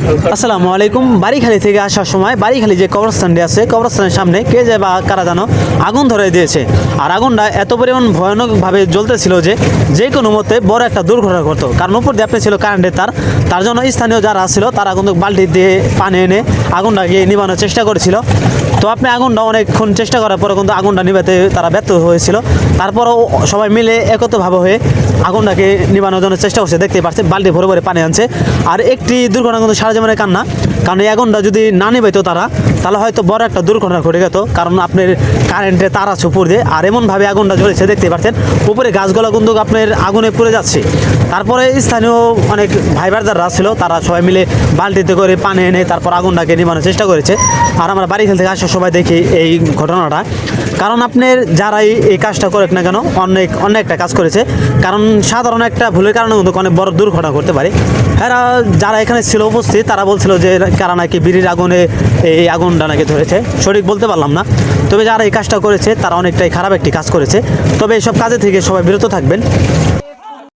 আসসালামু আলাইকুম। বাড়িখালি থেকে আসার সময় বাড়িখালি যে কবরস্থানটি আছে, কবরস্থানের সামনে কে যে বা কারা যেন আগুন ধরে দিয়েছে। আর আগুনটা এত পরিমাণ ভয়ানকভাবে জ্বলতেছিল যে যে কোনো মতে বড় একটা দুর্ঘটনা ঘটতো। কারণ উপর দিয়ে আপনি ছিল কারেন্টের তার, তার জন্য স্থানীয় যারা ছিল তারা কিন্তু বালতি দিয়ে পানি এনে আগুনটাকে নিবানোর চেষ্টা করেছিল। তো আপনি আগুনটা অনেকক্ষণ চেষ্টা করার পরে কিন্তু আগুনটা নিভাতে তারা ব্যর্থ হয়েছিল। তারপরও সবাই মিলে একত্রভাবে হয়ে আগুনটাকে নিবানোর জন্য চেষ্টা করছে। দেখতেই পাচ্ছেন বালতি ভরে ভরে পানি আনছে। আর একটি দুর্ঘটনা কিন্তু সারা জীবনের কান্না, কারণ এই আগুনটা যদি না নিবাইতো তারা, তাহলে হয়তো বড় একটা দুর্ঘটনা ঘটে যেত। কারণ আপনার কারেন্টের তার আছে উপর দিয়ে, আর এমনভাবে আগুনটা জ্বলেছে দেখতেই পাচ্ছেন। উপরে গাছগুলো কিন্তু আপনার আগুনে পুড়ে যাচ্ছে। তারপরে স্থানীয় অনেক ভাই ব্রাদাররা ছিল, তারা সবাই মিলে বালতিতে করে পানি এনে তারপর আগুনটাকে নিবানোর চেষ্টা করেছে। আর আমরা বাড়ি থেকে আসার সময় দেখি এই ঘটনাটা। কারণ আপনার যারাই এই কাজটা করুক না কেন, অনেক একটা কাজ করেছে। কারণ সাধারণ একটা ভুলের কারণে কিন্তু অনেক বড় দুর্ঘটনা করতে পারে। হ্যাঁ, যারা এখানে ছিল উপস্থিত তারা বলছিল যে কারা নাকি বিড়ির আগুনে এই আগুনটা নাকি ধরেছে, সঠিক বলতে পারলাম না। তবে যারা এই কাজটা করেছে তারা অনেকটাই খারাপ একটি কাজ করেছে। তবে এইসব কাজে থেকে সবাই বিরত থাকবেন।